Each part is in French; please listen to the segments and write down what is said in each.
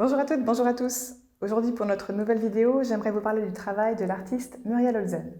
Bonjour à toutes, bonjour à tous. Aujourd'hui pour notre nouvelle vidéo, j'aimerais vous parler du travail de l'artiste Muriel Holzen.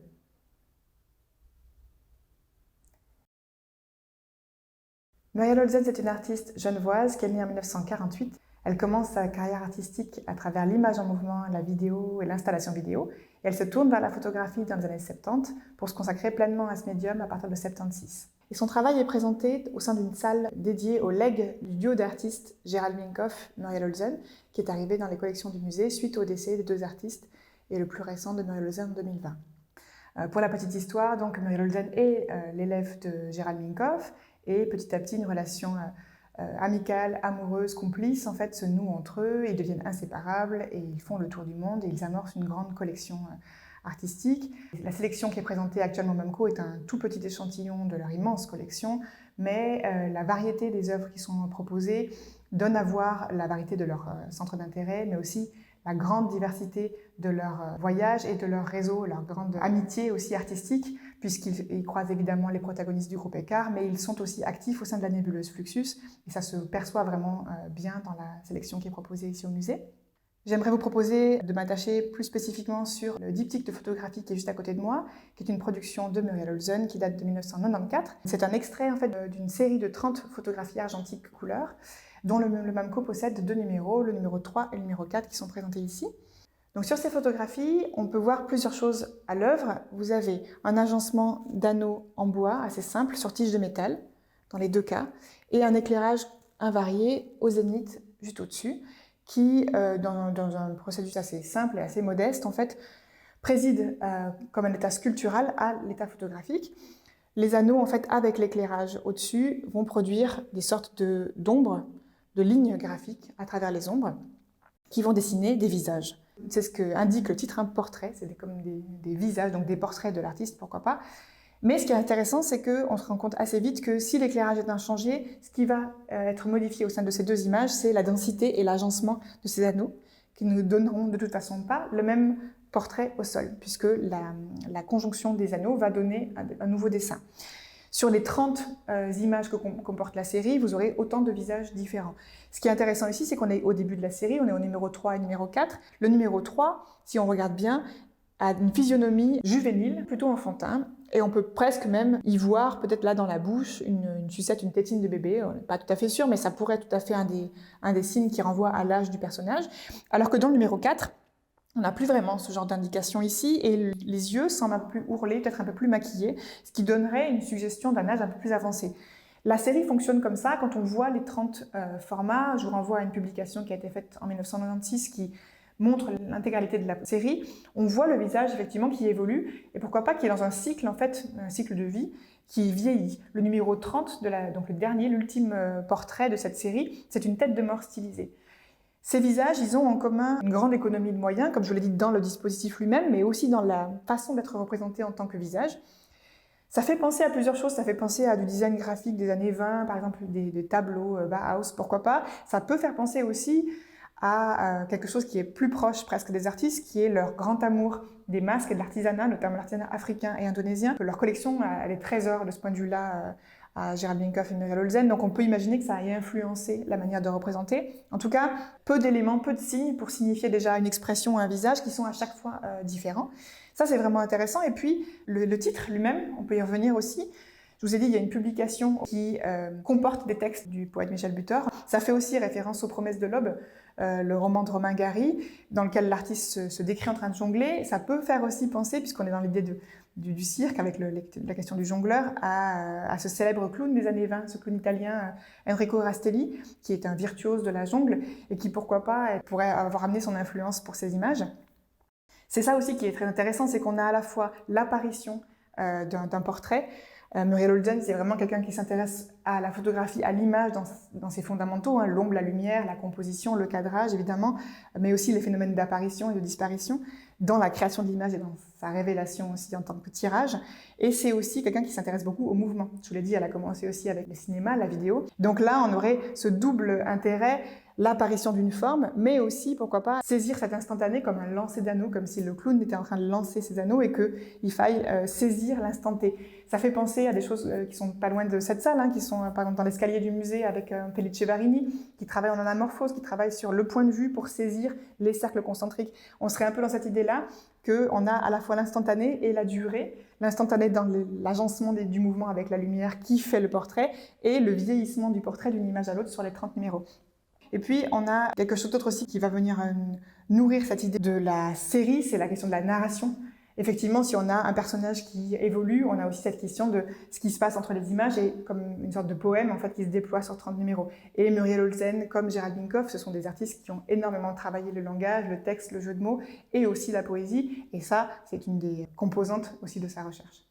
Muriel Holzen, c'est une artiste genevoise qui est née en 1948. Elle commence sa carrière artistique à travers l'image en mouvement, la vidéo et l'installation vidéo. Et elle se tourne vers la photographie dans les années 70 pour se consacrer pleinement à ce médium à partir de 76. Et son travail est présenté au sein d'une salle dédiée au legs du duo d'artistes Gerald Minkoff et Muriel Holzen, qui est arrivé dans les collections du musée suite au décès des deux artistes et le plus récent de Muriel Holzen en 2020. Pour la petite histoire, donc Muriel Holzen est l'élève de Gerald Minkoff et petit à petit une relation amicale, amoureuse, complice en fait se noue entre eux, ils deviennent inséparables et ils font le tour du monde et ils amorcent une grande collection artistique. La sélection qui est présentée actuellement au MAMCO est un tout petit échantillon de leur immense collection, mais la variété des œuvres qui sont proposées donne à voir la variété de leur centre d'intérêt, mais aussi la grande diversité de leur voyage et de leur réseau, leur grande amitié aussi artistique, puisqu'ils croisent évidemment les protagonistes du groupe Écart, mais ils sont aussi actifs au sein de la nébuleuse Fluxus, et ça se perçoit vraiment bien dans la sélection qui est proposée ici au musée. J'aimerais vous proposer de m'attacher plus spécifiquement sur le diptyque de photographie qui est juste à côté de moi, qui est une production de Muriel Holzen qui date de 1994. C'est un extrait en fait d'une série de 30 photographies argentiques couleurs, dont le MAMCO possède deux numéros, le numéro 3 et le numéro 4 qui sont présentés ici. Donc sur ces photographies, on peut voir plusieurs choses à l'œuvre. Vous avez un agencement d'anneaux en bois assez simple sur tige de métal, dans les deux cas, et un éclairage invarié au zénith juste au-dessus, qui, dans un procédé assez simple et assez modeste, en fait, préside comme un état sculptural à l'état photographique. Les anneaux, en fait, avec l'éclairage au-dessus, vont produire des sortes d'ombres, de lignes graphiques à travers les ombres, qui vont dessiner des visages. C'est ce que indique le titre, un portrait, c'est comme des visages, donc des portraits de l'artiste, pourquoi pas. Mais ce qui est intéressant, c'est qu'on se rend compte assez vite que si l'éclairage est inchangé, ce qui va être modifié au sein de ces deux images, c'est la densité et l'agencement de ces anneaux, qui ne donneront de toute façon pas le même portrait au sol, puisque la conjonction des anneaux va donner un nouveau dessin. Sur les 30 images que comporte la série, vous aurez autant de visages différents. Ce qui est intéressant ici, c'est qu'on est au début de la série, on est au numéro 3 et numéro 4. Le numéro 3, si on regarde bien, a une physionomie juvénile, plutôt enfantin, et on peut presque même y voir, peut-être là dans la bouche, une sucette, une tétine de bébé, on n'est pas tout à fait sûr, mais ça pourrait être tout à fait un des signes qui renvoie à l'âge du personnage. Alors que dans le numéro 4, on n'a plus vraiment ce genre d'indication ici, et les yeux semblent un peu plus ourlés, peut-être un peu plus maquillés, ce qui donnerait une suggestion d'un âge un peu plus avancé. La série fonctionne comme ça, quand on voit les 30 formats, je vous renvoie à une publication qui a été faite en 1996 qui montre l'intégralité de la série, on voit le visage effectivement qui évolue, et pourquoi pas qui est dans un cycle, en fait, un cycle de vie qui vieillit. Le numéro 30, donc le dernier, l'ultime portrait de cette série, c'est une tête de mort stylisée. Ces visages, ils ont en commun une grande économie de moyens, comme je l'ai dit, dans le dispositif lui-même, mais aussi dans la façon d'être représenté en tant que visage. Ça fait penser à plusieurs choses, ça fait penser à du design graphique des années 20, par exemple des tableaux Bauhaus, pourquoi pas. Ça peut faire penser aussi à quelque chose qui est plus proche presque des artistes, qui est leur grand amour des masques et de l'artisanat, notamment l'artisanat africain et indonésien. Leur collection, elle est trésor de ce point de vue-là à Gerald Minkoff et Muriel Holzen, donc on peut imaginer que ça ait influencé la manière de représenter. En tout cas, peu d'éléments, peu de signes pour signifier déjà une expression, un visage qui sont à chaque fois différents. Ça, c'est vraiment intéressant. Et puis, le titre lui-même, on peut y revenir aussi. Je vous ai dit, il y a une publication qui comporte des textes du poète Michel Butor. Ça fait aussi référence aux Promesses de l'Aube, le roman de Romain Gary, dans lequel l'artiste se décrit en train de jongler. Ça peut faire aussi penser, puisqu'on est dans l'idée du cirque, avec la question du jongleur, à ce célèbre clown des années 20, ce clown italien Enrico Rastelli, qui est un virtuose de la jongle, et qui, pourquoi pas, pourrait avoir amené son influence pour ces images. C'est ça aussi qui est très intéressant, c'est qu'on a à la fois l'apparition d'un portrait. Muriel Holzen, c'est vraiment quelqu'un qui s'intéresse à la photographie, à l'image dans ses fondamentaux, hein, l'ombre, la lumière, la composition, le cadrage évidemment, mais aussi les phénomènes d'apparition et de disparition dans la création de l'image et dans sa révélation aussi en tant que tirage. Et c'est aussi quelqu'un qui s'intéresse beaucoup au mouvement. Je vous l'ai dit, elle a commencé aussi avec le cinéma, la vidéo. Donc là, on aurait ce double intérêt l'apparition d'une forme, mais aussi, pourquoi pas, saisir cet instantané comme un lancer d'anneaux, comme si le clown était en train de lancer ses anneaux et qu'il faille saisir l'instant T. Ça fait penser à des choses qui sont pas loin de cette salle, qui sont par exemple dans l'escalier du musée avec Felice Varini, qui travaille en anamorphose, qui travaille sur le point de vue pour saisir les cercles concentriques. On serait un peu dans cette idée-là qu'on a à la fois l'instantané et la durée. L'instantané dans l'agencement du mouvement avec la lumière qui fait le portrait et le vieillissement du portrait d'une image à l'autre sur les 30 numéros. Et puis, on a quelque chose d'autre aussi qui va venir nourrir cette idée de la série, c'est la question de la narration. Effectivement, si on a un personnage qui évolue, on a aussi cette question de ce qui se passe entre les images et comme une sorte de poème en fait, qui se déploie sur 30 numéros. Et Muriel Olsen, comme Gérald Minkoff, ce sont des artistes qui ont énormément travaillé le langage, le texte, le jeu de mots et aussi la poésie. Et ça, c'est une des composantes aussi de sa recherche.